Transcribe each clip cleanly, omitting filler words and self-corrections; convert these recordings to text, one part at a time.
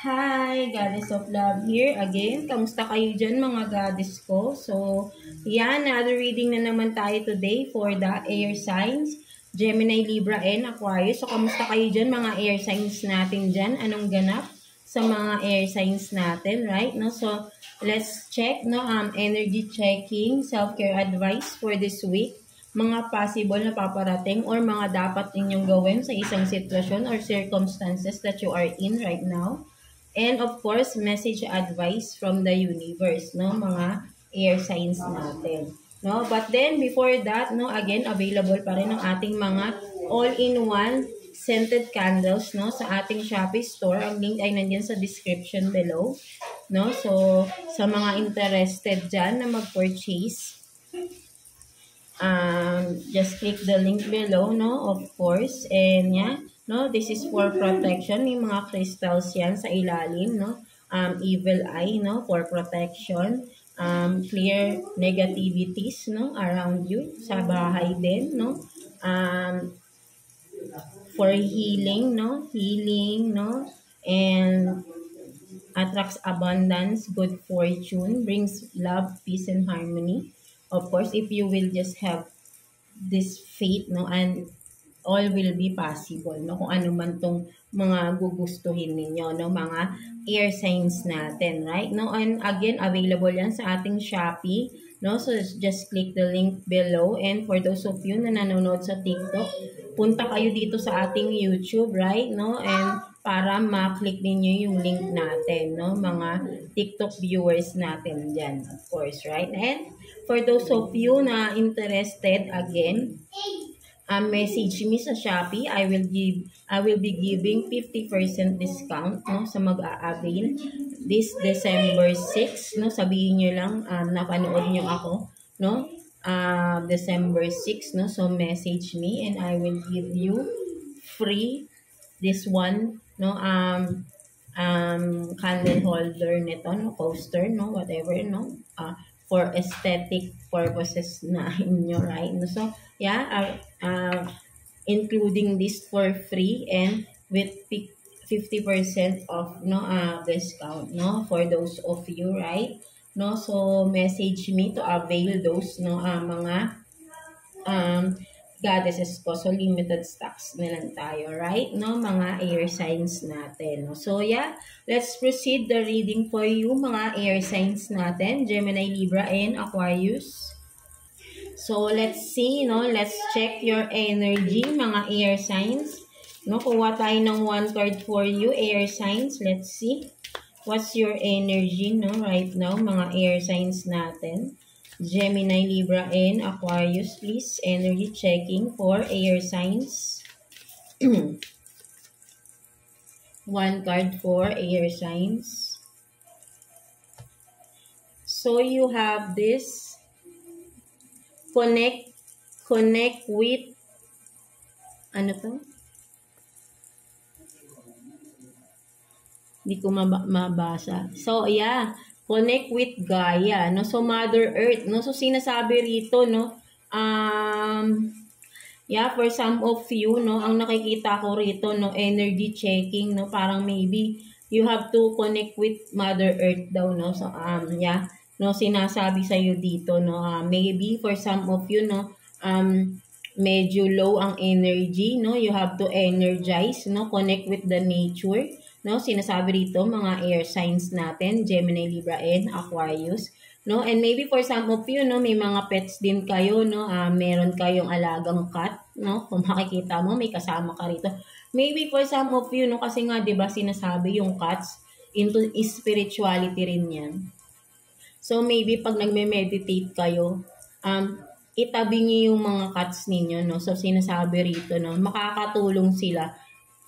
Hi, Goddess of Love here again. Kamusta kayo dyan mga goddess ko? So, yan, another reading na naman tayo today for the air signs, Gemini, Libra, and Aquarius. So, kamusta kayo dyan mga air signs natin dyan? Anong ganap sa mga air signs natin, right? No? So, let's check, no? Energy checking, self-care advice for this week. Mga possible na paparating or mga dapat ninyong gawin sa isang sitwasyon or circumstances that you are in right now. And of course, message advice from the universe, no? Mga air signs natin. No? But then, before that, no, again, available pa rin ang ating mga all-in-one scented candles, no, sa ating Shopee store. Ang link ay nandiyan sa description below. No? So, sa mga interested dyan na mag-purchase, just click the link below, no, of course. And yeah, no, this is for protection. May mga crystals yan sa ilalim, no. Evil eye, no, for protection. Clear negativities, no, around you, sa bahay din, no. For healing, no, and attracts abundance, good fortune, brings love, peace, and harmony. Of course, if you will just have this faith, no, and all will be possible, no, kung ano man tong mga gugustuhin ninyo, no, mga air signs natin, right, no, and again, available yan sa ating Shopee, no, so just click the link below, and for those of you na nanonood sa TikTok, punta kayo dito sa ating YouTube, right, no, and para ma-click ninyo yung link natin, no, mga TikTok viewers natin dyan, of course, right, and for those of you na interested, again, message me sa Shopee. I will be giving 50% discount, no, sa mag-a-avail this December 6, no. Sabihin niyo lang napanood niyo ako, no, December 6, no. So message me and I will give you free this one, no, candle holder nito, no, coaster, no, whatever, no, for aesthetic purposes na inyo, right? So, yeah, including this for free and with 50% off, no, discount, no, for those of you, right? No, so message me to avail those, no, mga goddesses ko. So, limited stocks na lang tayo, right? No, mga air signs natin. No? So, yeah, let's proceed the reading for you, mga air signs natin, Gemini, Libra, and Aquarius. So, let's see, no? Let's check your energy, mga air signs. No, kuha tayo ng one card for you, air signs. Let's see. What's your energy, no, right now, mga air signs natin? Gemini, Libra, and Aquarius, please. Energy checking for air signs. One card for air signs. So, you have this. Connect with, ano to? Hindi ko mabasa. So, yeah. Connect with Gaia, no? So, Mother Earth, no? So, sinasabi rito, no? Yeah, for some of you, no? Ang nakikita ko rito, no? Energy checking, no? Parang maybe you have to connect with Mother Earth daw, no? So, yeah. No? Sinasabi sa'yo dito, no? Maybe for some of you, no? Medyo low ang energy, no? You have to energize, no? Connect with the nature. No, sinasabi rito mga air signs natin, Gemini, Libra, and Aquarius, no? And maybe for some of you, no, may mga pets din kayo, no? Meron kayong alagang cat, no? Kung makikita mo, may kasama ka rito. Maybe for some of you, no, kasi nga 'di ba sinasabi yung cats into spirituality rin 'yan. So maybe pag nagme-meditate kayo, itabi niyo yung mga cats ninyo, no? So sinasabi rito, no, makakatulong sila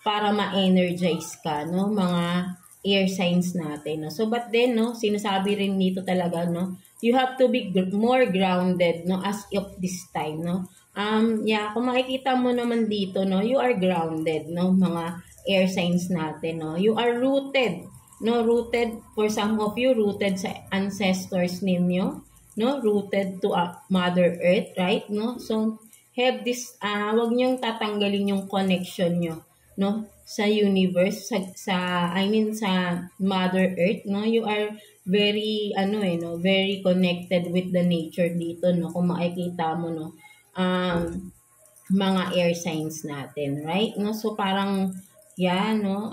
para ma-energize ka, no, mga air signs natin, no. So, but then, no, sinasabi rin dito talaga, no, you have to be more grounded, no, as of this time, no. Yeah, kung makikita mo naman dito, no, you are grounded, no, mga air signs natin, no. You are rooted, no, rooted, for some of you, rooted sa ancestors ninyo, no, rooted to Mother Earth, right, no. So, have this, wag niyong tatanggalin yung connection nyo no, sa universe, I mean sa Mother Earth, no, you are very no, very connected with the nature dito, no, kung makikita mo, no, mga air signs natin, right? No, so parang no,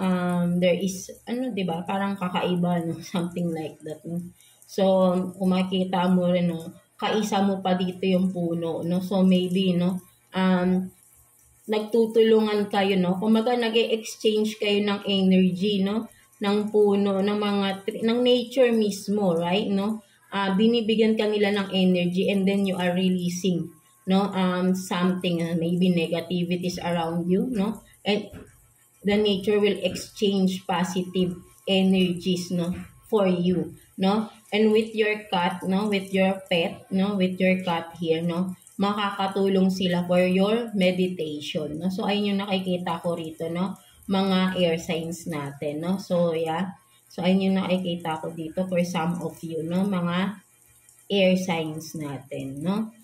there is 'di ba? Parang kakaiba, no, something like that, no. So kung makikita mo rin, no, kaisa mo pa dito yung puno, no. So maybe, no, nagtutulungan kayo, no? Kumbaga nag-e-exchange kayo ng energy, no? Ng puno, ng mga ng nature mismo, right? No? Binibigyan ka nila ng energy and then you are releasing, no? Something, maybe negativities around you, no? And the nature will exchange positive energies, no, for you, no. And with your cat, no, with your pet, no, with your cat here, no, makakatulong sila for your meditation, no. So ayun yung nakikita ko rito, no, mga air signs natin, no. So so ayun yung nakikita ko dito for some of you, no, mga air signs natin, no.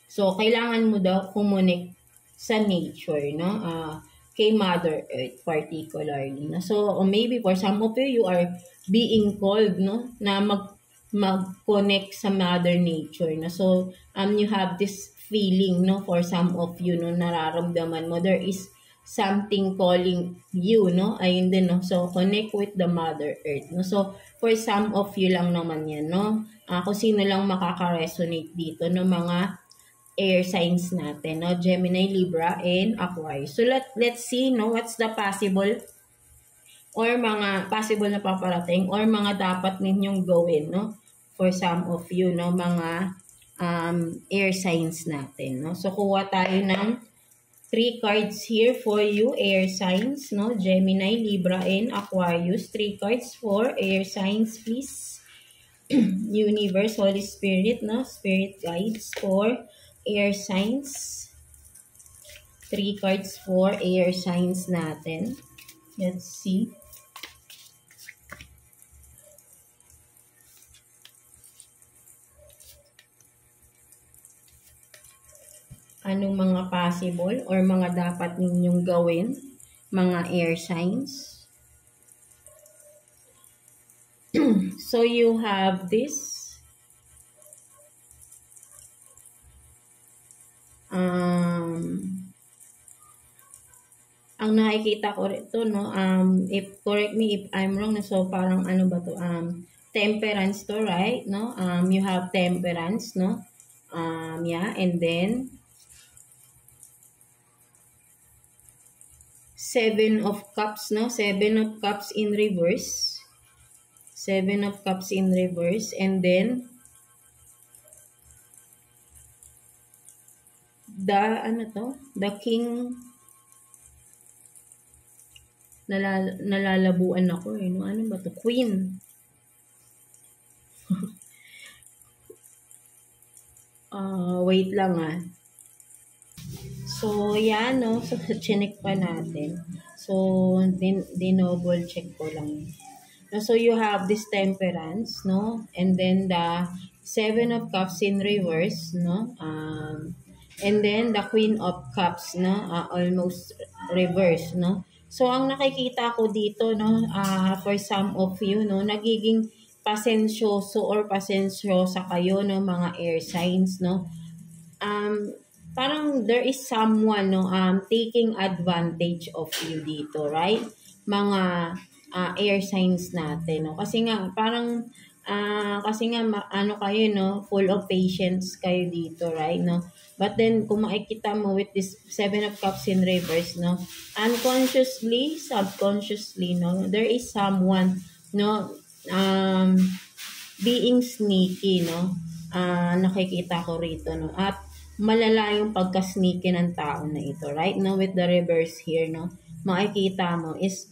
So kailangan mo daw kumonek sa nature, no, kay Mother Earth particularly. No? So, maybe for some of you are being called, no, na mag-connect sa Mother Nature. No? So, you have this feeling, no, for some of you, no, nararamdaman mo, there is something calling you, no, ayun din, no, so connect with the Mother Earth, no, so for some of you lang naman yan, no, kung sino lang makaka-resonate dito, no, mga air signs natin, no? Gemini, Libra, and Aquarius. So, let's see, no? What's the possible or mga possible na paparating or mga dapat ninyong gawin, no? For some of you, no? Mga air signs natin, no? So, kuha tayo ng 3 cards here for you, air signs, no? Gemini, Libra, and Aquarius. 3 cards for air signs, please. Universe, Holy Spirit, no? Spirit guides for air signs. 3 cards for air signs natin. Let's see. Anong mga possible or mga dapat ninyong gawin, mga air signs? So you have this. Ang nakikita ko rito, no, if correct me if I'm wrong, so parang ano ba to, temperance to, right, no, you have temperance, no, and then 7 of Cups, no, 7 of Cups in reverse, 7 of Cups in reverse, and then the King. Nalalabuan ako, no? Ano ba to? Queen. Wait lang, So, yan, no? So, chinek pa natin. So, dinoble check ko lang. No? So, you have this temperance, no? And then, the 7 of Cups in reverse, no? And then, the Queen of Cups, no? Almost reverse, no? So, ang nakikita ko dito, no, for some of you, no, nagiging pasensyoso or pasensyosa kayo, no, mga air signs, no. Parang there is someone, no, taking advantage of you dito, right? Mga air signs natin, no. Kasi nga, parang, ano kayo, no, full of patience kayo dito, right, no. But then, kung makikita mo with this 7 of Cups in reverse, no, unconsciously, subconsciously, no, there is someone, no, being sneaky, no, nakikita ko rito, no, at malala yung pagka-sneaky ng tao na ito, right, no, with the reverse here, no, makikita mo is,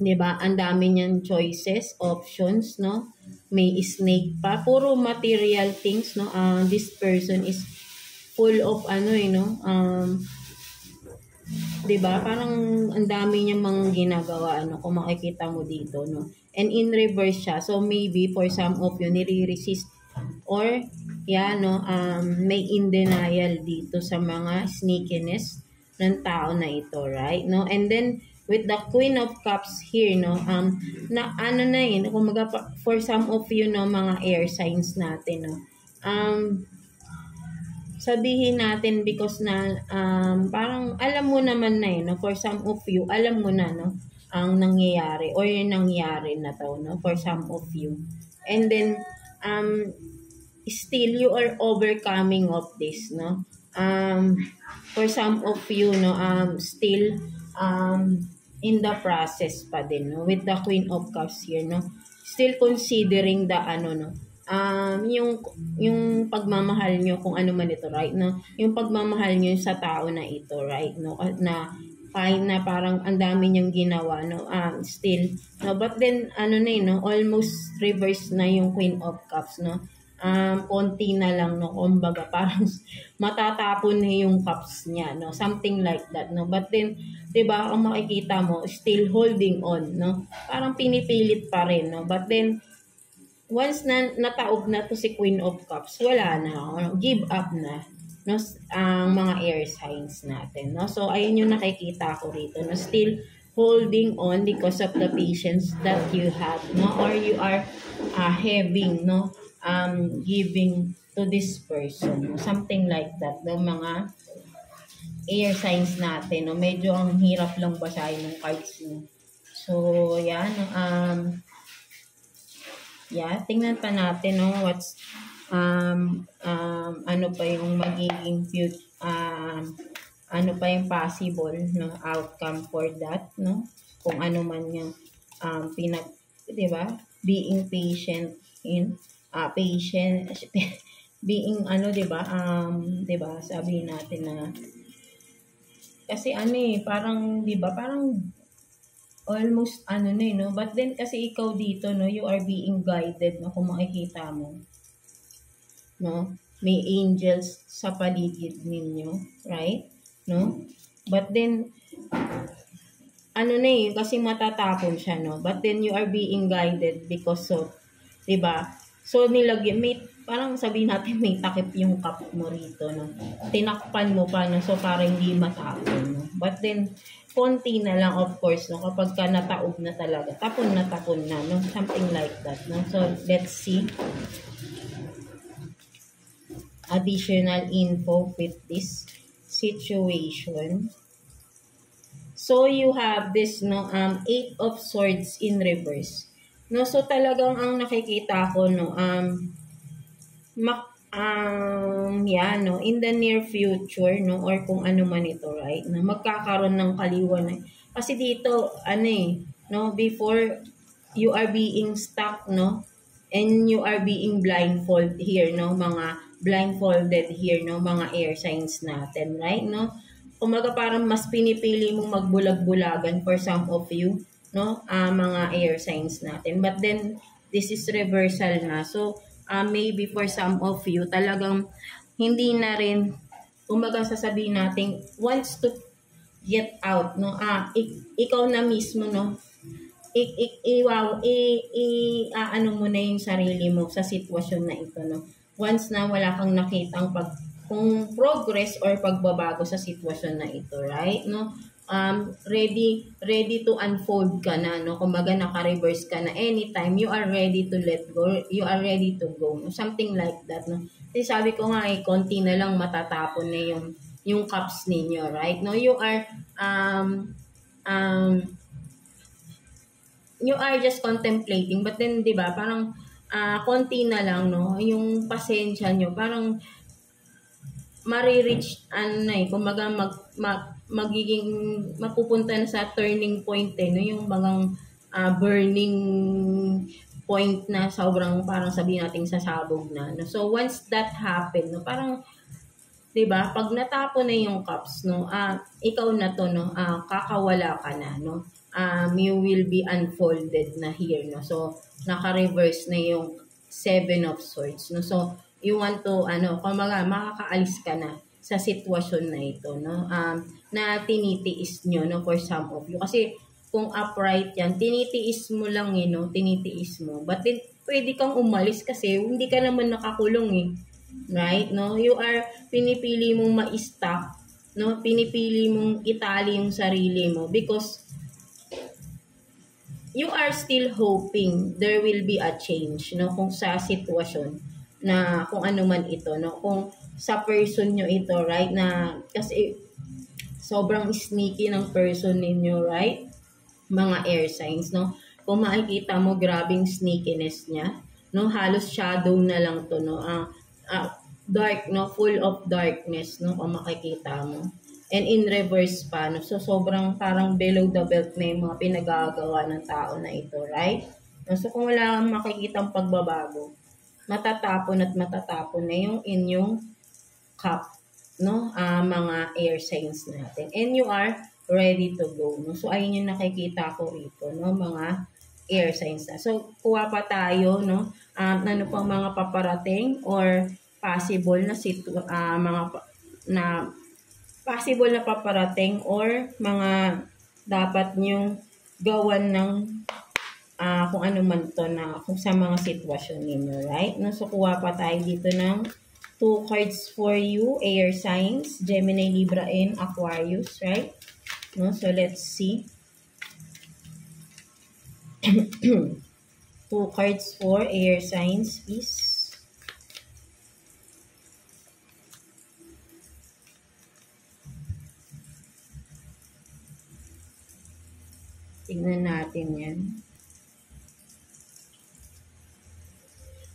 di ba, ang dami niyang choices, options, no, may snake pa, puro material things, no, this person is full of di ba? Parang ang dami niyang mga ginagawa, kung makikita mo dito, no. And in reverse siya. So maybe for some of you nire-resist or may in denial dito sa mga sneakiness ng tao na ito, right? No? And then, with the Queen of Cups here, no, na ano na yun, kumaga for some of you, no, mga air signs natin, no, sabihin natin because na parang alam mo naman na no, for some of you, alam mo na, no, ang nangyayari or yung nangyari na to, no, for some of you. And then, still you are overcoming of this, no, for some of you, no, still, in the process pa din, no, with the Queen of Cups here, no, still considering the ano, no, yung pagmamahal nyo kung ano man ito, right, no, yung pagmamahal nyo sa tao na ito, right, no, na kahit na parang ang dami niyang ginawa, no, still, no, but then ano na no, almost reverse na yung Queen of Cups, no, konti na lang, no, kumbaga parang matatapon na yung cups niya, no, something like that, no, but then 'di ba, ang makikita mo still holding on, no, parang pinipilit pa rin, no, but then once na nataob na to si Queen of Cups, wala na, give up na, no, ang mga air signs natin, no. So ayun yung nakikita ko rito, no, still holding on because of the patience that you have, no, or you are having, no, giving to this person, no? Something like that, no, mga air signs natin, no. Medyo ang hirap lang basahin ng cards mo. So yan, yeah, tingnan pa natin, no, what's ano pa yung magiging future, ano pa yung possible, no, outcome for that, no, kung ano man yung di ba, being patient in patient being ano, di ba, sabihin natin na kasi ano parang di ba, parang almost ano na no, but then kasi ikaw dito, no, you are being guided, no, kung makikita mo, no, may angels sa paligid ninyo, right, no, but then ano na kasi matatapon siya, no, but then you are being guided because of, di ba, so nilagyan, may parang sabihin natin may takip yung cup mo rito, no, tinakpan mo pa, no, so para hindi matapon, no, but then konti na lang, of course, no, kapag ka nataob na talaga, tapon na, no, something like that, no. So let's see additional info with this situation. So you have this, no, 8 of Swords in reverse, no. So talagang ang nakikita ko, no, yeah, no, in the near future, no, or kung ano man ito, right, na magkakaroon ng kaliwanag. Kasi dito, ano no, before you are being stuck, no, and you are being blindfolded here, no, mga blindfolded here, no, mga air signs natin, right, no. Kumaga parang mas pinipili mong magbulag-bulagan for some of you, no, mga air signs natin. But then, this is reversal na. So, maybe for some of you, talagang hindi na rin, kumaga sasabihin natin, wants to get out, no, ikaw na mismo, no, ano mo na yung sarili mo sa sitwasyon na ito, no. Once na wala kang nakitang kung progress or pagbabago sa sitwasyon na ito, right, no, ready to unfold ka na, no, kumbaga naka-reverse ka na anytime, you are ready to let go, you are ready to go, no? Something like that, no. Kasi sabi ko nga konti na lang matatapon na yung cups ninyo, right, no, you are just contemplating, but then, di ba, parang konti na lang, no, yung pasensya nyo, parang marireach, kumbaga magiging, mapupunta na sa turning point, no, yung bagang burning point na sobrang parang sabihin natin sasabog na, no. So, once that happen, no, parang, diba, pag natapon na yung cups, no, ikaw na to, no, kakawala ka na, no, you will be unfolded na here, no. So, naka-reverse na yung 7 of Swords, no. So, you want to, kumbaga, makakaalis ka na sa sitwasyon na ito, no, na tinitiis nyo, no, for some of you. Kasi, kung upright yan, tinitiis mo lang, no, tinitiis mo. But then, pwede kang umalis kasi hindi ka naman nakakulong, right, no? You are, pinipili mong ma-stop no? Pinipili mong itali yung sarili mo because you are still hoping there will be a change, no? Kung sa sitwasyon na kung ano man ito, no? Kung sa person nyo ito, right? Na kasi sobrang sneaky ng person ninyo, right? Mga air signs, no? Kung makikita mo, grabing sneakiness niya, no? Halos shadow na lang to, no? Dark, no? Full of darkness, no? Kung makikita mo. And in reverse pa, no? So, sobrang parang below the belt na yung mga pinagagawa ng tao na ito, right? No? So, kung wala kang makikitang pagbabago, matatapon at matatapon na yung inyong cup, no? Mga air signs natin. And you are ready to go, no? So, ayun yung nakikita ko rito, no? Mga air signs na. So, kuha pa tayo, no? Ano pang mga paparating or possible na possible na paparating or mga dapat nyong gawan ng kung ano man to na kung sa mga sitwasyon ninyo, right? No, so kuha pa tayo dito ng 2 cards for you, air signs, Gemini, Libra, and Aquarius, right? No, so let's see. 2 cards for air signs, please. Tingnan natin yan.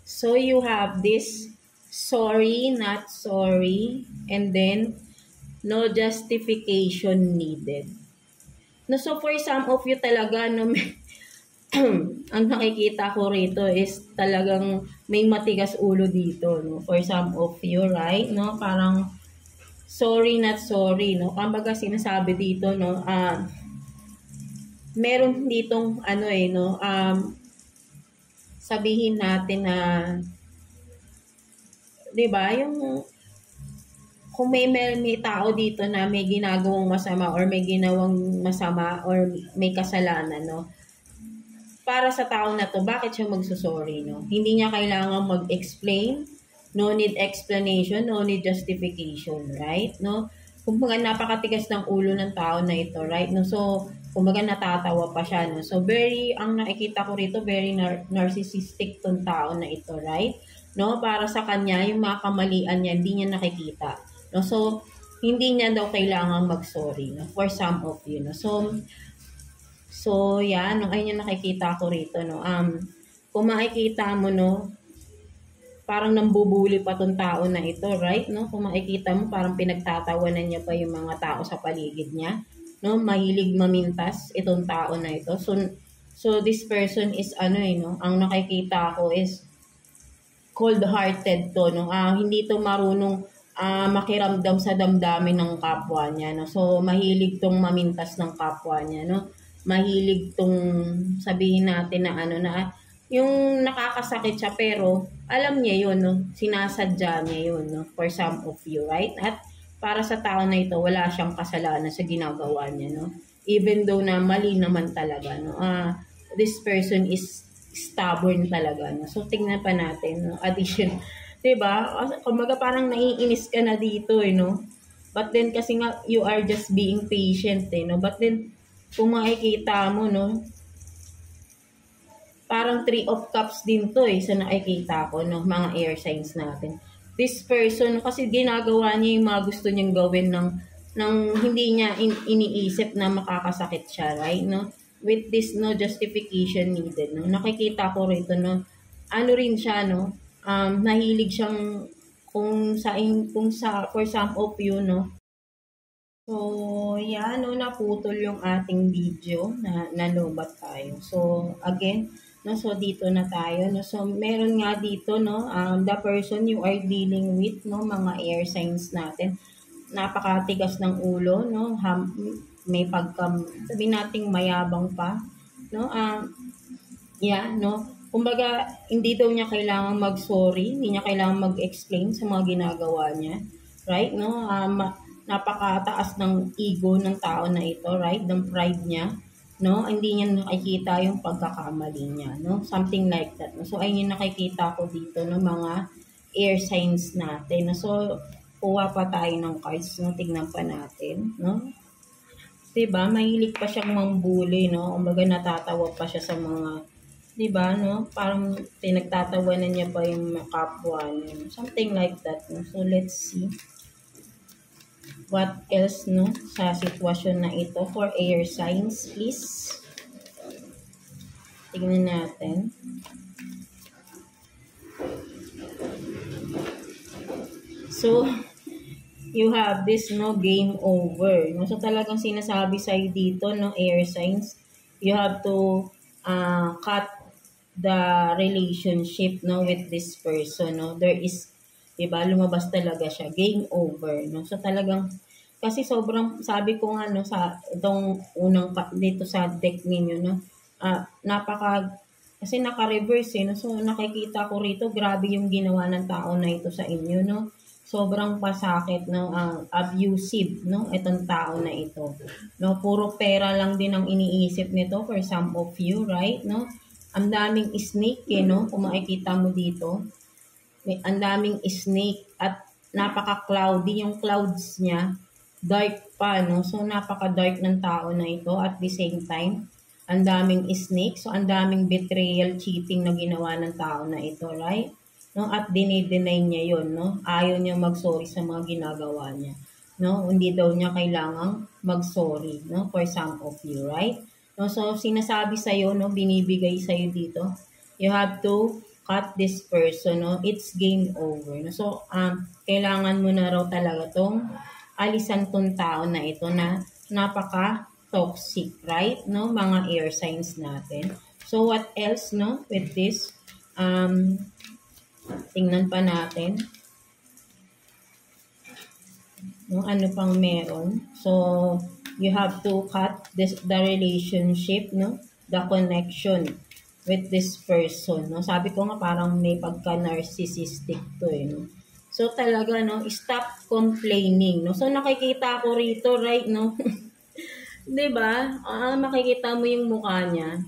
So, you have this sorry, not sorry, and then no justification needed. No, so, for some of you talaga, no, ang nakikita ko rito is talagang may matigas ulo dito, no, for some of you, right? No, parang sorry, not sorry, no. Kumbaga sinasabi dito, no, meron ditong ano no, sabihin natin na 'di ba, yung kung may tao dito na may ginagawang masama or may ginawang masama or may kasalanan, no? Para sa tao na to, bakit siya magsusorry, no? Hindi niya kailangan mag-explain, no need explanation, no need justification, right? No? Kumbaga napakatigas ng ulo ng tao na ito, right? No, so kumbaga natatawa pa siya, no. So ang nakikita ko rito, very narcissistic tong tao na ito, right? No, para sa kanya yung mga kamalian niya hindi niya nakikita. No, so hindi niya daw kailangang mag-sorry, no, for some of you, no. So yan, no, ayun yung nakikita ko rito, no. Kung makikita mo, no, parang nambubuli pa tong tao na ito, right? No? Kung makikita mo, parang pinagtatawanan niya pa yung mga tao sa paligid niya. No? Mahilig mamintas itong tao na ito. So this person is no? Ang nakikita ko is cold-hearted to, no? Hindi to marunong makiramdam sa damdamin ng kapwa niya, no? So mahilig tong mamintas ng kapwa niya, no? Mahilig tong sabihin natin na yung nakakasakit siya pero alam niya yun, no? Sinasadya niya yun, no? For some of you, right? At para sa tao na ito, wala siyang kasalanan sa ginagawa niya, no? Even though na mali naman talaga, no? This person is stubborn talaga, no? So, tingnan pa natin, no? Addition, diba? Kumbaga parang naiinis ka na dito, no? But then, kasi nga, you are just being patient, no? But then, kung makikita mo, no? Parang 3 of Cups din to sa nakikita ko, no, mga air signs natin. This person, kasi ginagawa niya yung mga gusto niyang gawin ng hindi niya iniisip na makakasakit siya, right, no? With this, no justification needed, no? Nakikita ko rito, no, ano rin siya, no, nahilig siyang kung for some of you, no. So, yan, no, naputol yung ating video na nalubat tayo. So, again, no, so dito na tayo, no. So meron nga dito, no, the person you are dealing with, no, mga air signs natin, napakatigas ng ulo, no, may sabihin nating mayabang pa, no, yeah, no, kumbaga hindi daw niya kailangan mag-sorry, hindi niya kailangan mag-explain sa mga ginagawa niya, right, no, napakataas ng ego ng tao na ito, right, ng pride niya, no, hindi niya nakikita yung pagkakamali niya, no, something like that, no. So ayun yung nakikita ko dito, no, mga air signs natin, no. So Kuha pa tayo ng cards, no? Tignan pa natin, no? Diba? Mahilig pa siyang mambuli, no? Kumbaga natatawa pa siya sa mga, diba, no? Parang pinagtatawanan niya pa yung mga kapwa niya. Something like that, no? So, let's see. What else, no? Sa sitwasyon na ito for air signs, please. Tignan natin. So, you have this, no, game over. No? So, talagang sinasabi sa'yo dito, no, air signs, you have to cut the relationship, no, with this person, no. There is, diba, lumabas talaga siya, game over, no. So, talagang, kasi sobrang, sabi ko nga, no, sa itong unang, dito sa deck ninyo, no, kasi naka-reverse, no. So, nakikita ko rito, grabe yung ginawa ng tao na ito sa inyo, no. Sobrang pasakit, no, abusive, no, itong tao na ito. No, puro pera lang din ang iniisip nito for some of you, right, no? Ang daming snake, no, kung makikita mo dito. Ang daming snake at napaka-cloudy yung clouds niya. Dark pa, no? So, napaka-dark ng tao na ito at the same time. Ang daming snake, so ang daming betrayal, cheating na ginawa ng tao na ito, right? No, at dinideny niya yun, no? Ayaw niya mag-sorry sa mga ginagawa niya. No, hindi daw niya kailangang mag-sorry, no? For some of you, right? No, so sinasabi sa iyo, no, binibigay sa iyo dito. You have to cut this person, no? It's game over. No? So kailangan mo na raw talaga tong alisan tong tao na ito na napaka toxic, right? No, mga air signs natin. So what else, no, with this tingnan pa natin. No, ano pang meron. So, you have to cut the relationship, no? The connection with this person, no? Sabi ko nga parang may pagka-narcissistic to, no? So, talaga, no? Stop complaining, no? So, nakikita ko rito, right, no? Diba? Makikita mo yung mukha niya.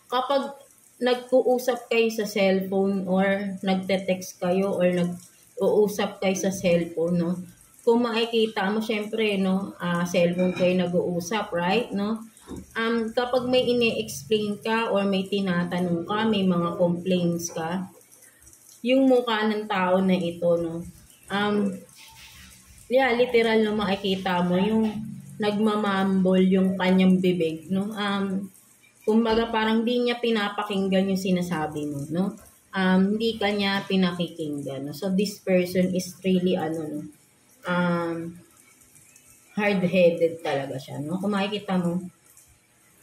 Kapag nag-uusap kayo sa cellphone or nagte-text kayo or nag-uusap kayo sa cellphone, no? Kung makikita mo, syempre, no, cellphone kayo nag-uusap, right, no? Kapag may ine-explain ka or may tinatanong ka, may mga complaints ka, yung mukha ng tao na ito, no, literal na makikita mo, yung nagmamambol yung kanyang bibig, no? Kumbaga parang di niya pinapakinggan yung sinasabi mo, no? Hindi ka niya pinakikinggan, no? So, this person is really, no, hard-headed talaga siya, no? Kung makikita mo,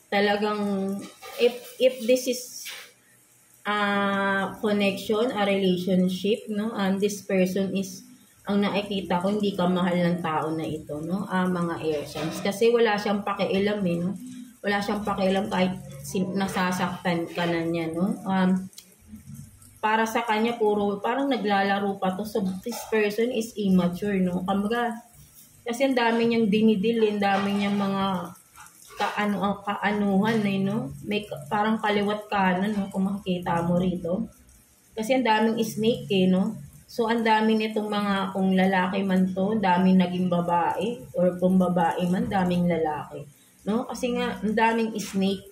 talagang, if this is connection, a relationship, no? This person is, ang nakikita ko, hindi ka mahal ng tao na ito, no? Mga air signs. Kasi wala siyang pakialam, no? Wala siyang pakialam kahit nasasaktan ka na niya, no? Para sa kanya, parang naglalaro pa to. So, this person is immature, no? Kumbaga, kasi ang dami niyang dinidil, ang dami niyang mga kaanuhan, no? May parang kaliwat kanan, no? Kung makikita mo rito. Kasi ang daming snake, no? So, ang dami nitong mga, kung lalaki man to, daming naging babae, or kung babae man, daming lalaki. No? Kasi nga, ang daming snake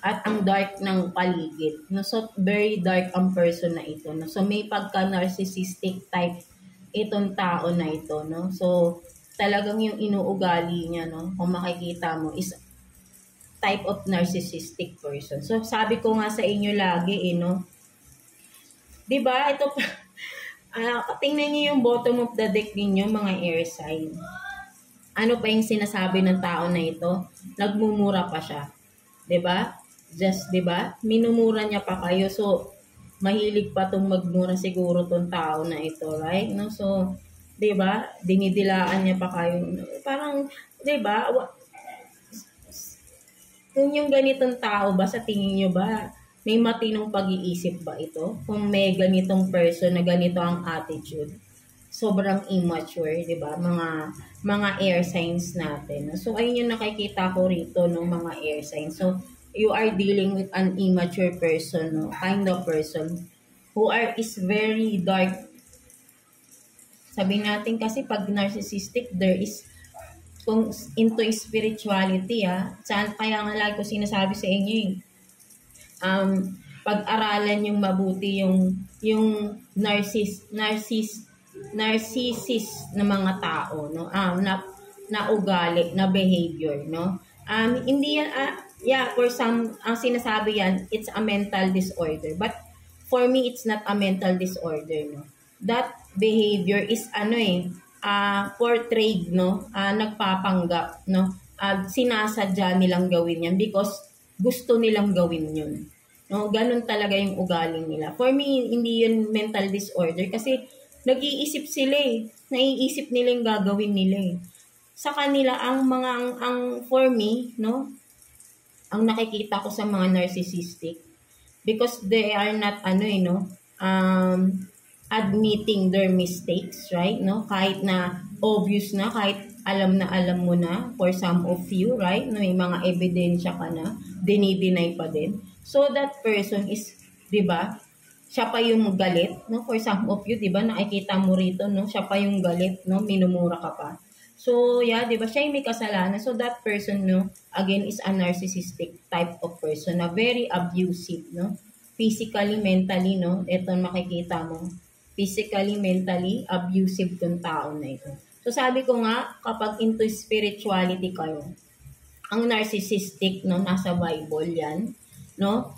at ang dark ng paligid. No? So, very dark ang person na ito. No? So, may pagka-narcissistic type itong tao na ito. No? So, talagang yung inuugali niya, no? Kung makikita mo, is type of narcissistic person. So, sabi ko nga sa inyo lagi, no? Diba? Ito, tingnan niyo yung bottom of the deck ninyo, mga air sign. Ano pa yung sinasabi ng tao na ito? Nagmumura pa siya. 'Di ba? Just, 'di ba? Minumura niya pa kayo. So, mahilig pa tong magmura siguro tong tao na ito, right? No? So, 'di ba? Dinidilaan niya pa kayo. Parang, 'di ba? Kung yung ganitong tao ba, sa tingin niyo ba, may matinong pag-iisip ba ito? Kung may ganitong person na ganito ang attitude, sobrang immature, 'di ba? Mga air signs natin. So ayun yung nakikita ko rito ng mga air signs. So you are dealing with an immature person, no? Kind of person who is very dark Sabi natin kasi pag narcissistic, there is kung into spirituality, saan kaya nga lagi ko sinasabi sa inyo pag-aralan yung mabuti yung narcissist na mga tao, no? Na ugali, na behavior, no? Hindi yan, for some, ang sinasabi yan, it's a mental disorder. But for me, it's not a mental disorder, no? That behavior is portrayed, no? Nagpapanggap, no? Sinasadya nilang gawin yan because gusto nilang gawin yun. No, ganun talaga yung ugali nila. For me, hindi yun mental disorder kasi nag-iisip sila Naiisip nila yung gagawin nila Sa kanila, for me, no, ang nakikita ko sa mga narcissistic, because they are not, admitting their mistakes, right? No, kahit na obvious na, kahit alam mo na, for some of you, right? No, may mga ebidensya ka na, dinideny pa din. So that person is, 'di ba? Siya pa yung galit, no? For some of you, 'di ba? Nakikita mo rito, no? Siya pa yung galit, no? Minumura ka pa. So, 'di ba? Siya yung may kasalanan. So that person, no, again is a narcissistic type of person na very abusive, no? Physically, mentally, no? Ito makikita mo. Physically, mentally abusive tong tao na ito. So sabi ko nga, kapag into spirituality kayo, ang narcissistic, no, nasa Bible yan, no?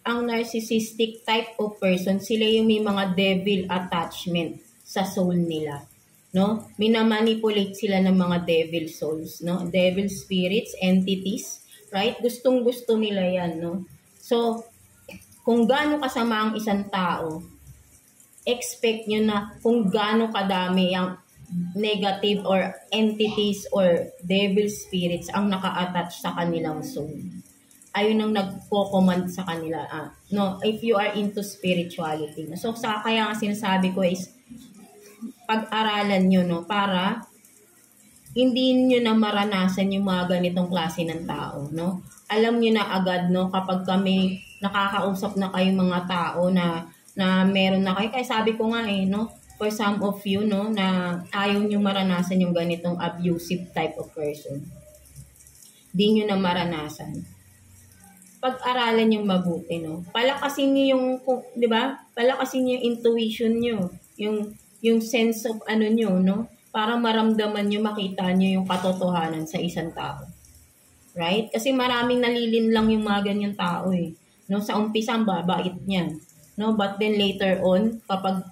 Ang narcissistic type of person, sila yung may mga devil attachment sa soul nila, no? Minamanipulate sila ng mga devil souls, no? Devil spirits, entities, right? Gustong-gusto nila yan, no? So, kung gaano kasama ang isang tao, expect nyo na kung gaano kadami ang negative or entities or devil spirits ang naka-attach sa kanilang soul. Ayun ang nagko-command sa kanila. No, if you are into spirituality. So, kaya nga sinasabi ko is, pag-aralan nyo, no, para hindi nyo na maranasan yung mga ganitong klase ng tao, no? Alam nyo na agad, no, kapag kami nakakausap na kayong mga tao na meron na kayo. Kaya sabi ko nga no, for some of you, no, na ayaw nyo maranasan yung ganitong abusive type of person. Di nyo na maranasan. Pag-aralan yung mabuti, no. Palakasin nyo yung, di ba? Palakasin nyo yung intuition nyo. Yung sense of nyo, no. Para maramdaman nyo, makita nyo yung katotohanan sa isang tao. Right? Kasi maraming nalilin lang yung mga ganyang tao No, sa umpisa, ang babait niyan. No, but then later on, kapag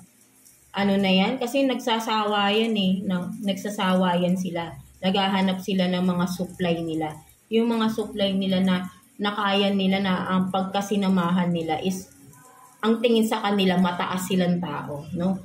na yan, kasi nagsasawa yan no? Nagsasawa yan sila. Naghahanap sila ng mga supply nila. Yung mga supply nila na nakaya nila na ang pagkasinamahan nila is, ang tingin sa kanila, mataas silang tao, no?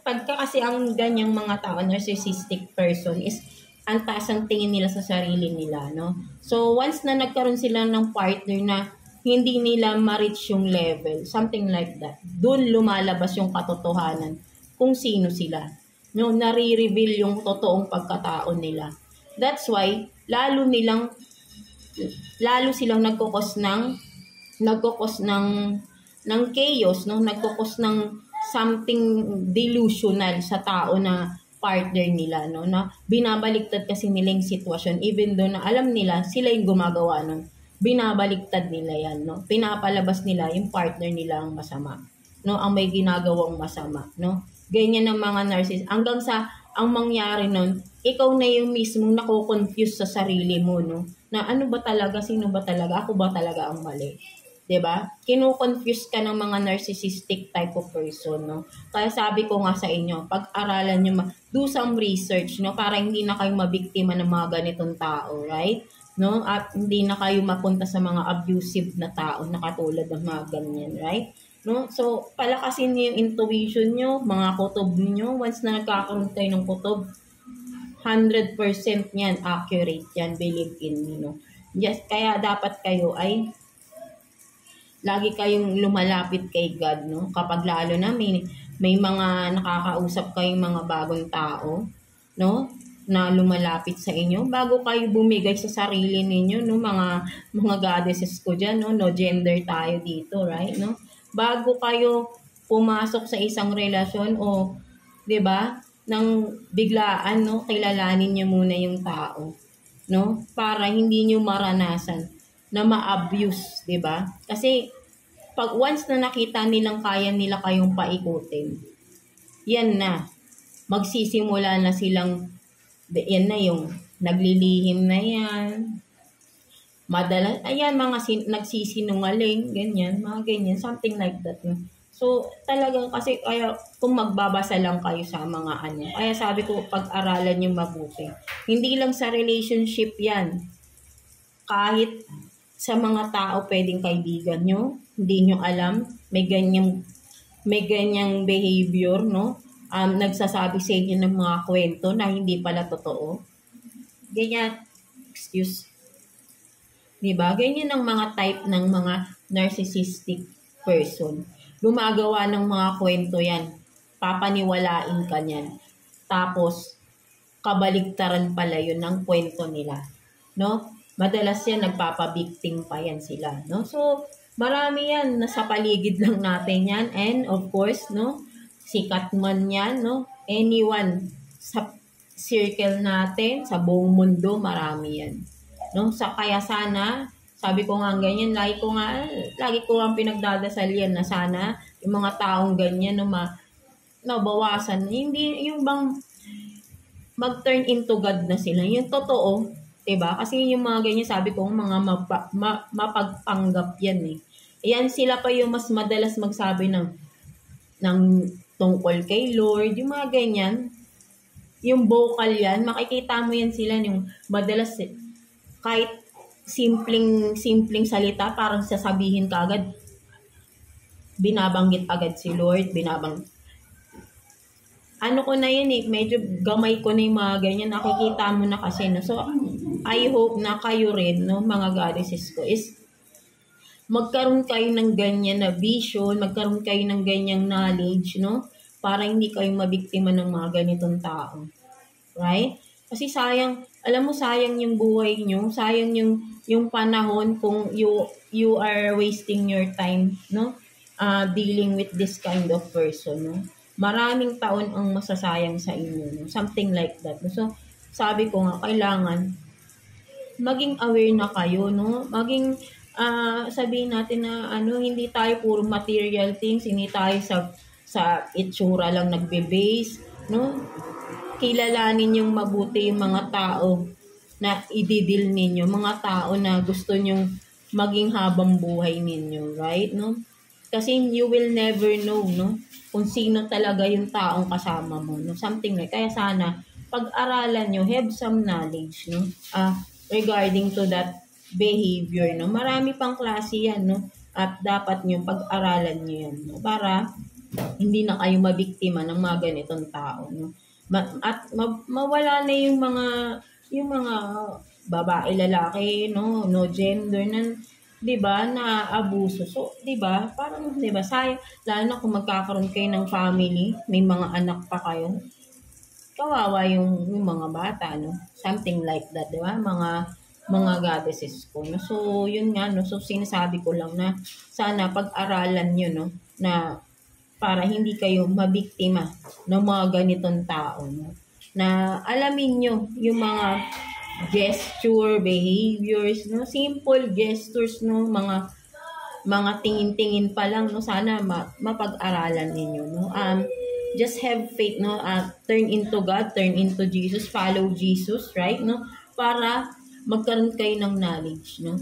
Pagka kasi ang ganyang mga tao, narcissistic person is, ang taas ang tingin nila sa sarili nila, no? So, once na nagkaroon sila ng partner na hindi nila ma-reach yung level, something like that, doon lumalabas yung katotohanan kung sino sila. No, nare-reveal yung totoong pagkatao nila. That's why, lalo silang nagkukos ng chaos, no? Nagkukos ng something delusional sa tao na partner nila, no? Na binabaliktad kasi nila yung sitwasyon, even though na alam nila sila yung gumagawa nun. Binabaliktad nila yan, no? Pinapalabas nila yung partner nila ang masama, no? Ang may ginagawang masama, no? Ganyan ng mga narcissist. Hanggang sa, ang mangyari nun, ikaw na yung mismong nako-confuse sa sarili mo, no? Na ano ba talaga, sino ba talaga, ako ba talaga ang mali? 'Di ba? Kino-confuse ka ng mga narcissistic type of person, no? Kaya sabi ko nga sa inyo, pag-aralan nyo, do some research, no? Para hindi na kayo mabiktima ng mga ganitong tao, right? No? At hindi na kayo mapunta sa mga abusive na tao na katulad ng mga ganyan, right? No? So, palakasin niyo yung intuition nyo, mga kutob niyo. Once na nagkakaroon kayo ng kutob, 100% yan, accurate yan, believe in me, no? Yes, kaya dapat kayo ay lagi kayong lumalapit kay God, no? Kapag lalo na may mga nakakausap kayong mga bagong tao, no? Na lumalapit sa inyo, bago kayo bumigay sa sarili ninyo, no? Mga goddesses ko dyan, no? No gender tayo dito, right? No? Bago kayo pumasok sa isang relasyon o 'di ba? Nang biglaan, no, kilalanin niyo muna yung tao, no? Para hindi niyo maranasan na ma-abuse, 'di ba? Kasi pag once na nakita nilang kaya nila kayong paikutin, yan na, magsisimula na silang, yan na yung naglilihim na yan, madalas, ayan, mga nagsisinungaling, ganyan, mga ganyan, something like that. No? So, talagang kasi, kaya, kung magbabasa lang kayo sa mga ano, kaya sabi ko, pag-aralan yung mabuti. Hindi lang sa relationship yan. Kahit sa mga tao, pwedeng kaibigan nyo, hindi nyo alam, may ganyang behavior, no? Nagsasabi sa inyo ng mga kwento na hindi pala totoo. Ganyan, excuse. Diba? Ganyan ang mga type ng mga narcissistic person. Gumagawa ng mga kwento yan. Papaniwalain ka niyan. Tapos, kabaligtaran pala yun ng kwento nila. No? Madalas yan, nagpapabiktim pa yan sila. No? So, marami yan. Nasa paligid lang natin yan. And of course, no? Sikat man yan, no? Anyone sa circle natin, sa buong mundo, marami yan. No? Kaya sana, sabi ko nga ganyan, lagi ko nga pinagdadasal yan na sana yung mga taong ganyan no, nabawasan. Hindi yung bang mag-turn into God na sila. Yung totoo, 'di ba? Kasi yung mga ganyan, sabi ko, mga mapagpanggap yan eh. Yan sila pa yung mas madalas magsabi ng tungkol kay Lord, yung mga ganyan. Yung vocal yan, makikita mo yan sila yung madalas kahit simpleng salita, parang sasabihin ka agad, binabanggit agad si Lord, ano ko na yun eh, medyo gamay ko na yung mga ganyan, nakikita mo na kasi, no? So, I hope na kayo rin, no, mga goddesses ko, is magkaroon kayo ng ganyan na vision, magkaroon kayo ng ganyang knowledge, no? Para hindi kayo mabiktima ng mga ganitong tao. Right? Kasi sayang, alam mo, sayang yung buhay nyo, sayang yung panahon kung you are wasting your time, no? Dealing with this kind of person, no? Maraming taon ang masasayang sa inyo, no? Something like that. So, sabi ko nga, kailangan maging aware na kayo, no? Maging sabihin natin na hindi tayo puro material things, hindi tayo sa itsura lang nagbe-base, no? Kilalanin yung mabuti yung mga tao na ididil ninyo, mga tao na gusto nyong maging habang buhay ninyo, right? No? Kasi you will never know, no? Kung sino talaga yung taong kasama mo, no? Something like, kaya sana pag-aralan nyo, have some knowledge, no? Regarding to that behavior, no? Marami pang klase yan, no? At dapat nyo pag-aralan nyo yan, no? Para hindi na kayo mabiktima ng mga ganitong tao, no? At mawala na yung mga babae, lalaki, no gender na, 'di ba, na abuso. So, 'di ba? Parang 'di ba, sayang, lalo na kung magkakaroon kayo ng family, may mga anak pa kayo. Kawawa yung mga bata, no? Something like that, 'di ba? Mga goddesses ko, no? So, yun nga, no? So, sinasabi ko lang na sana pag-aralan nyo, no? Na para hindi kayo mabiktima ng mga ganitong tao, no? Na alamin nyo yung mga gesture, behaviors, no? Simple gestures, no? Mga tingin-tingin pa lang, no? Sana mapag-aralan ninyo, no? Just have faith, no? Turn into God, turn into Jesus, follow Jesus, right? No? Para magkaroon kayo ng knowledge, no?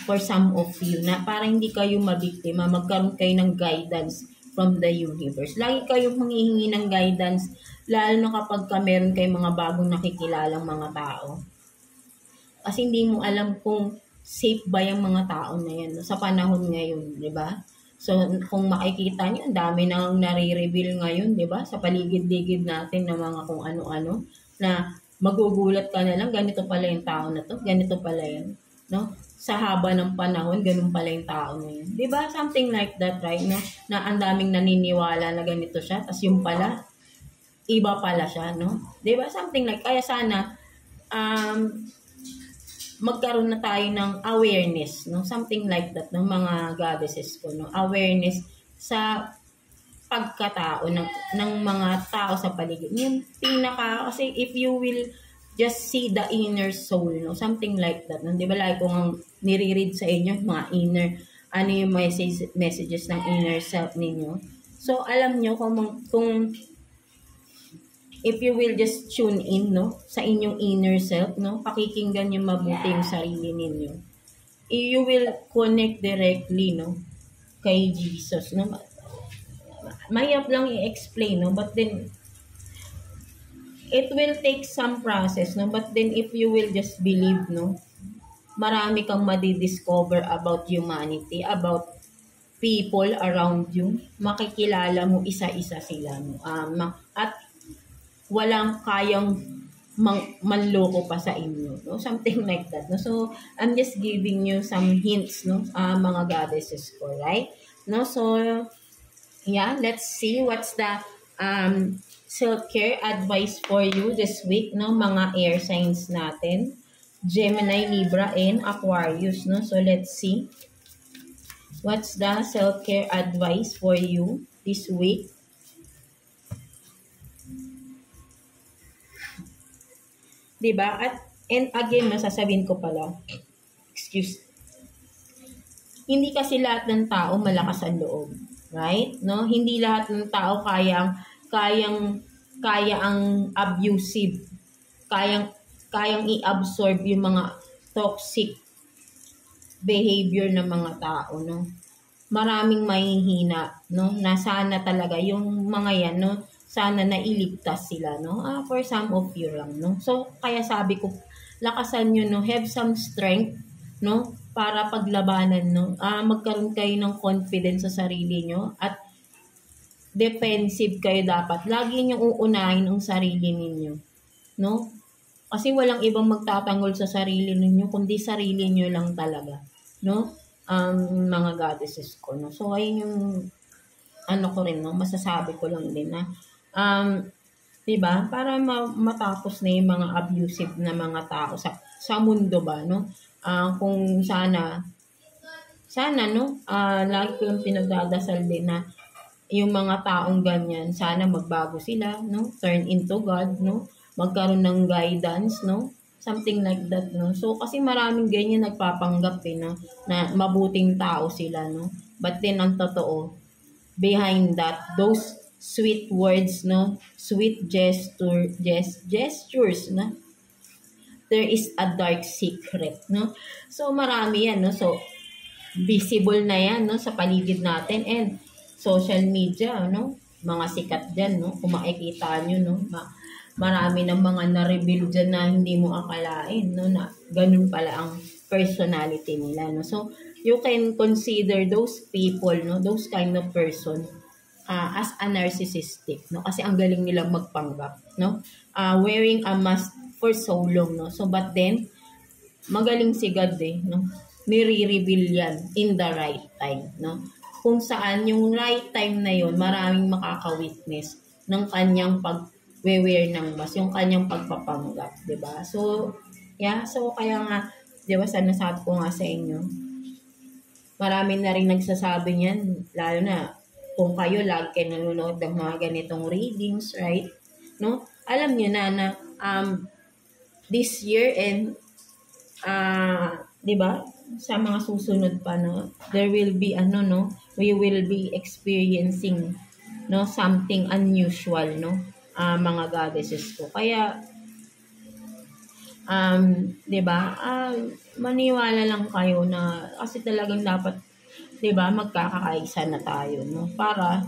For some of you, na para hindi kayo mabiktima, magkaroon kayo ng guidance from the universe. Lagi kayong manghihingi ng guidance, lalo na kapag meron kayong mga bagong nakikilalang mga tao. Kasi hindi mo alam kung safe ba yung mga tao na yan, no? Sa panahon ngayon, di ba? So, kung makikita niyo, ang dami nang nare-reveal ngayon, di ba? Sa paligid-ligid natin ng mga kung ano-ano, na magugulat ka na lang, ganito pala yung tao na to, ganito pala yan, no? Sa haba ng panahon, ganun pala yung tao na yun. Diba? Something like that, right? No? Na ang daming naniniwala na ganito siya, tas yung pala, iba pala siya, no? Diba? Something like, kaya sana, magkaroon na tayo ng awareness, no? Something like that, ng mga goddesses ko, no? Awareness sa pagkatao ng mga tao sa paligid. Yung kasi if you will just see the inner soul, no? Something like that. No? Di ba like kung nire-read sa inyo, mga inner, ano yung messages ng inner self ninyo. So, alam nyo kung if you will just tune in, no, sa inyong inner self, no, pakikinggan yung mabuti yung sarili ninyo, you will connect directly, no, kay Jesus, no. Mahirap lang i-explain, no, but then it will take some process, no, but then if you will just believe, no, marami kang madidiscover about humanity, about people around you, makikilala mo isa-isa sila, no, at walang kayang manloko pa sa inyo, no? Something like that, no? So, I'm just giving you some hints, no? Mga goddesses ko, right? No? So, yeah, let's see what's the self-care advice for you this week, no? Mga air signs natin. Gemini, Libra, and Aquarius, no? So, let's see. What's the self-care advice for you this week? Diba? And again, masasabihin ko pala, hindi kasi lahat ng tao malakas ang loob. Right? No? Hindi lahat ng tao kaya ang abusive. Kayang i-absorb yung mga toxic behavior ng mga tao, no? Maraming mahihina, no? Na sana talaga yung mga yan, no? Sana nailigtas sila, no? For some of you lang, no? So, kaya sabi ko, lakasan nyo, no? Have some strength, no? Para paglabanan, no? Magkaroon kayo ng confidence sa sarili nyo at defensive kayo dapat. Lagi nyo uunahin ang sarili ninyo, no? Kasi walang ibang magtatanggol sa sarili ninyo, kundi sarili nyo lang talaga, no? Mga goddesses ko, no? So, ayun yung ano ko rin, no? Masasabi ko lang din na diba? Para matapos na yung mga abusive na mga tao sa mundo ba, no? Kung sana, no? Lagi ko yung pinagdadasal din na yung mga taong ganyan, sana magbago sila, no? Turn into God, no? Magkaroon ng guidance, no? Something like that, no? So, kasi maraming ganyan nagpapanggap, no? Na mabuting tao sila, no? But then, ang totoo, behind that, those sweet words, no? Sweet gestures, no? There is a dark secret, no? So, marami yan, no? So, visible na yan, no? Sa paligid natin and social media, no? Mga sikat dyan, no? Kung makikita nyo, no? Marami ng mga na-reveal dyan na hindi mo akalain, no? Na ganun pala ang personality nila, no? So, you can consider those people, no? Those kind of person as a narcissistic, no? Kasi ang galing nilang magpanggap, no? Wearing a mask for so long, no? So, but then, magaling si God, no? Nire-reveal yan in the right time, no? Kung saan yung right time na yun, maraming makaka-witness ng kanyang pag-wear ng mask, yung kanyang pagpapanggap, diba? So, yeah, so kaya nga, diba, sinasabi ko nga sa inyo, marami na rin nagsasabi niyan, lalo na kung kayo lagi kayo nanonood ng mga ganitong readings, right? No? Alam niyo na this year and 'di ba? Sa mga susunod pa, no, there will be we will be experiencing, no, something unusual, no, mga goddesses ko. Kaya 'di ba? Maniwala lang kayo na kasi talagang dapat, 'di ba, magkakaisa na tayo, no, para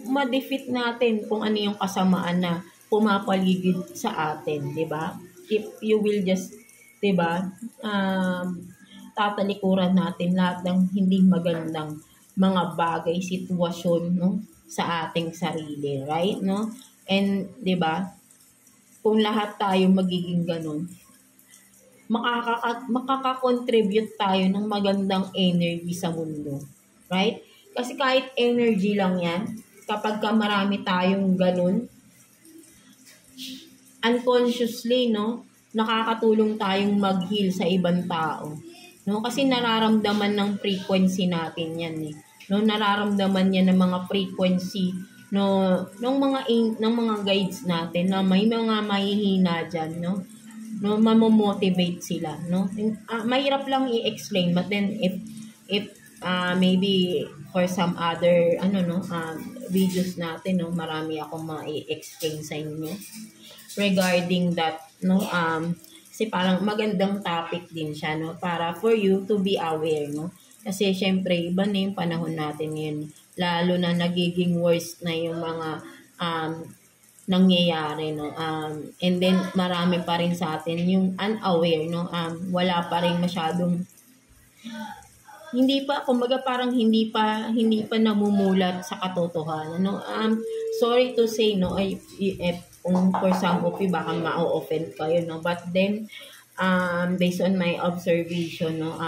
ma-defeat natin kung ano yung kasamaan na pumapaligid sa atin, 'di ba? If you will just, 'di ba, tatalikuran natin lahat ng hindi magandang mga bagay, sitwasyon, no, sa ating sarili, right, no? And 'di ba, kung lahat tayo magiging ganun, makaka-contribute tayo ng magandang energy sa mundo, right? Kasi kahit energy lang yan, kapag marami tayong ganun, unconsciously, no, nakakatulong tayong mag-heal sa ibang tao, no? Kasi nararamdaman ng frequency natin yan, eh. no, nararamdaman niya ng mga frequency no ng mga guides natin na may mga mahihina diyan, no, mamomotivate sila, no. Mahirap lang i-explain, but then if maybe for some other videos natin, no, marami akong ma-explain sa inyo regarding that, no. Kasi parang magandang topic din siya, no, para for you to be aware, no. Kasi syempre iba na yung panahon natin ngayon, lalo na nagiging worst na yung mga nangyayari, no. And then marami pa rin sa atin yung unaware, no. Wala pa rin masyadong, hindi pa, kumbaga parang hindi pa namumulat sa katotohanan, no. Sorry to say, no, if kung for some of you baka ma-offend kayo, no, but then based on my observation, no,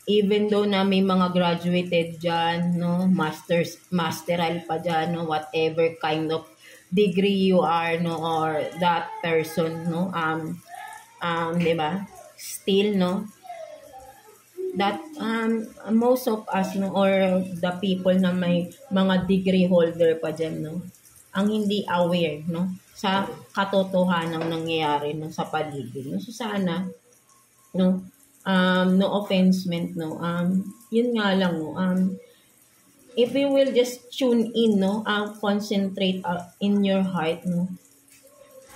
even though na may mga graduated dyan, no, masteral pa dyan, no, whatever kind of degree you are, no, or that person, no, diba, still, no, that most of us, no, or the people na may mga degree holder pa dyan, no, ang hindi aware, no, sa katotohanan ng nangyayari, no, sa paligid, no. So sana, no, no offense meant, no, yun nga lang, no, if you will just tune in, no, concentrate in your heart, no,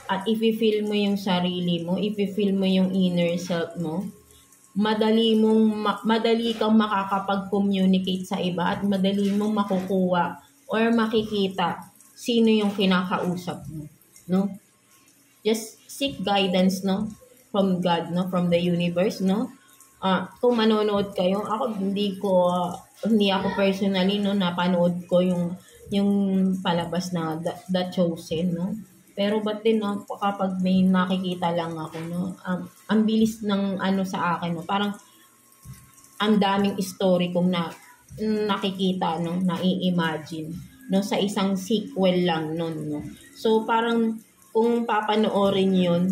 at if you feel mo yung sarili mo, if you feel mo yung inner self mo, madali kang makakapag-communicate sa iba at madali mong makukuha or makikita sino yung kinakausap mo, no. Just seek guidance, no, from God, no, from the universe, no. Kung manonood kayo, hindi ako personally, no, napanood ko yung palabas na The Chosen, no. Pero but then, no, kapag may nakikita lang ako, no, ang bilis ng sa akin, no, parang ang daming story kong nakikita, no, nai-imagine, no, sa isang sequel lang nun, no. So parang kung papanoorin yun,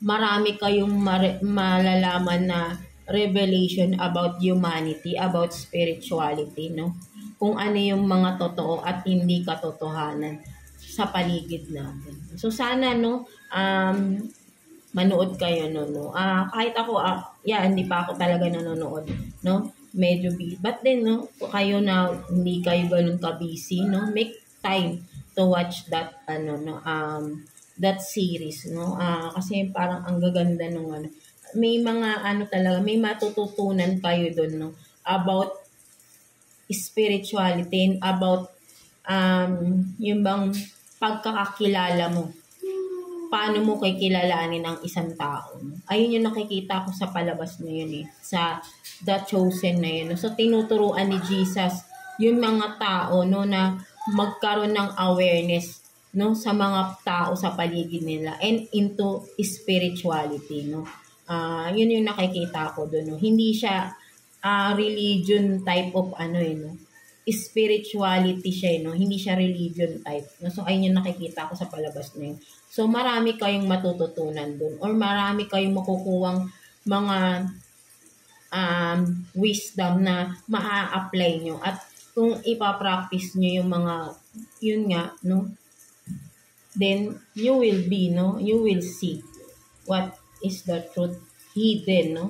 marami kayong malalaman na revelation about humanity, about spirituality, no? Kung ano yung mga totoo at hindi katotohanan sa paligid natin. So sana, no, manood kayo, no. Kahit ako, hindi pa ako talaga nanonood, no? Medyo busy. But then, no, kayo na hindi kayo ganun ka-busy, no? Make time to watch that, that series, no. Kasi parang ang gaganda nung may mga talaga, may matututunan kayo doon, no, about spirituality, about yung bang pagkakakilala mo, paano mo kikilalanin ang isang tao. Ayun yung nakikita ko sa palabas na yun, sa The Chosen na yun. So tinuturuan ni Jesus yung mga tao, no, na magkaroon ng awareness, no, sa mga tao sa paligid nila and into spirituality, no. Yun yung nakikita ko doon, no. Hindi siya religion type of no, spirituality siya, no. Hindi siya religion type, no. So ayun yung nakikita ko sa palabas na yun. So marami kayong matututunan doon or marami kayong makukuhang mga wisdom na maa-apply nyo at kung ipapractice nyo yung mga yun nga, no, then you will be, no, you will see what is the truth hidden, no,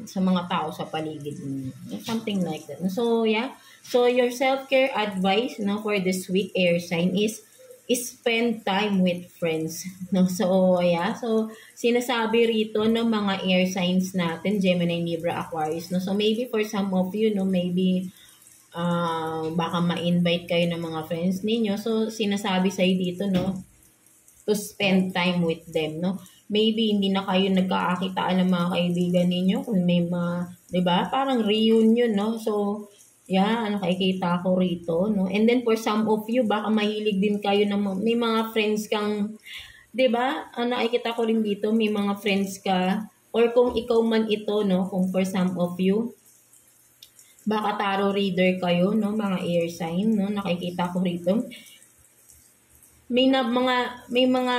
sa mga tao sa paligid niyo. Something like that. So, yeah. So, your self-care advice, no, for this week, air sign, is spend time with friends. No? So, yeah. So, sinasabi rito ng mga air signs natin, Gemini, Libra, Aquarius. No? So, maybe for some of you, no, maybe baka ma-invite kayo ng mga friends ninyo. So, sinasabi sa'yo dito, no, to spend time with them, no. Maybe hindi na kayo nagkakakitaan ng mga kaibigan ninyo kung may diba? Parang reunion, no. So, yeah, nakikita ko rito, no. And then for some of you, baka mahilig din kayo may mga friends kang, diba? Nakikita ko rin dito, may mga friends ka, or kung ikaw man ito, no, kung for some of you, baka tarot reader kayo, no, mga air sign, no, nakikita ko rito. May mga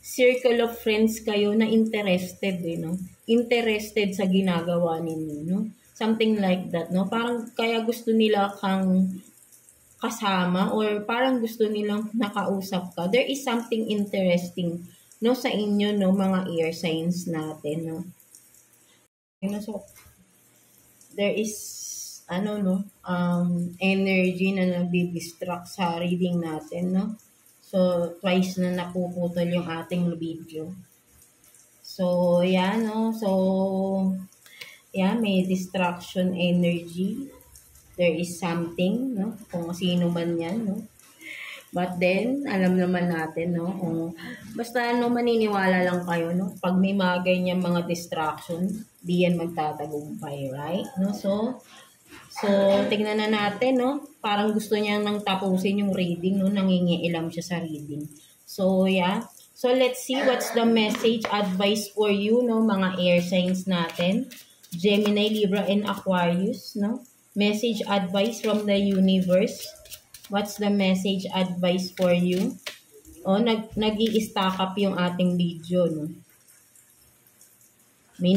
circle of friends kayo na interested, no? Interested sa ginagawa ninyo, no? Something like that, no? Parang kaya gusto nila kang kasama or parang gusto nilang nakausap ka. There is something interesting, no, sa inyo, no, mga air signs natin, no? So, there is, energy na nagdi-distract sa reading natin, no? So, twice na napuputol yung ating video. So, yan, no? So, yan, may distraction energy. There is something, no? Kung sino man yan, no? But then, alam naman natin, no? Kung, basta, no, maniniwala lang kayo, no? Pag may mga ganyan mga distraction, di yan magtatagumpay, right? No? So, tingnan na natin, no? Parang gusto niya nang tapusin yung reading, no? Nangingiilam siya sa reading. So, yeah. So, let's see what's the message, advice for you, no? Mga air signs natin. Gemini, Libra, and Aquarius, no? Message, advice from the universe. What's the message, advice for you? O, nag-i-stack up yung ating video, no? May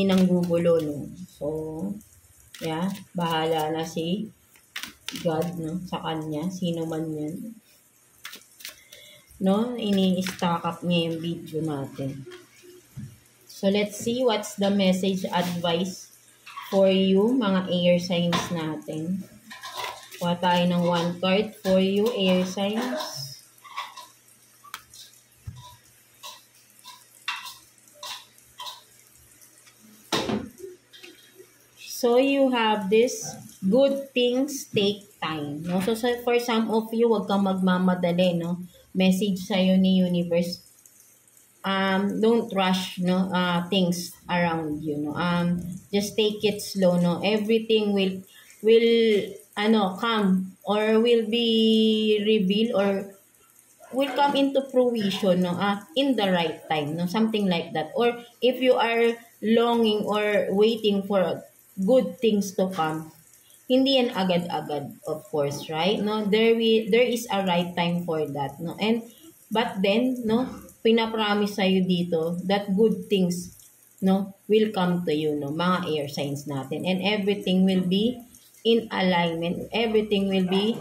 nanggugulo, no? So, yeah, bahala na si God, no? Sa kanya, sino man yan. No? Ini-stack up niya yung video natin. So, let's see what's the message, advice for you, mga air signs natin. Kuha tayo ng one card for you, air signs. So, you have this, good things take time. No? So, for some of you, wag kang magmamadali, no? Message sa'yo ni universe, don't rush, no, things around you, no. Just take it slow, no. Everything will come or will be revealed or will come into fruition, no, in the right time, no, something like that. Or if you are longing or waiting for good things to come, hindi yan agad-agad, of course, right? No, there is a right time for that, no. And but then, no, pinapromise sa'yo dito that good things, no, will come to you, no, mga air signs natin, and everything will be in alignment. Everything will be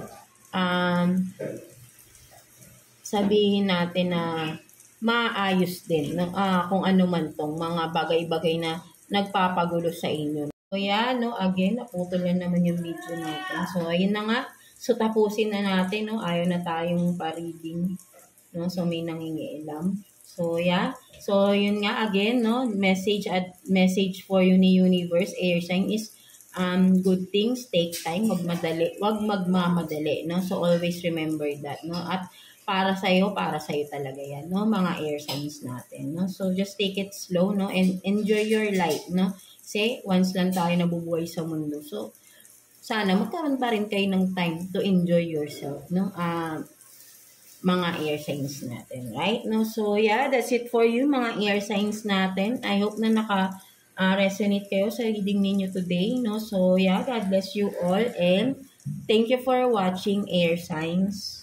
sabihin natin na maayos din, no, kung ano man tong mga bagay-bagay na nagpapagulo sa inyo. So, yan, no, again, naputol na naman yung video natin. So, ayun na nga. So, tapusin na natin, no, ayaw na tayong pa-reading, no, so may nangingialam. So, yeah. So, yun nga, again, no, message for you ni universe, air sign is, good things take time, wag magmamadali, no, so always remember that, no, at para sa'yo talaga yan, no, mga air signs natin, no, so just take it slow, no, and enjoy your life, no, kasi once lang tayo nabubuhay sa mundo, so sana magkaroon pa rin kayo ng time to enjoy yourself, no, mga air signs natin, right? No, so yeah, that's it for you, mga air signs natin. I hope na resonate kayo sa reading ninyo today, no? So yeah, God bless you all and thank you for watching, air signs.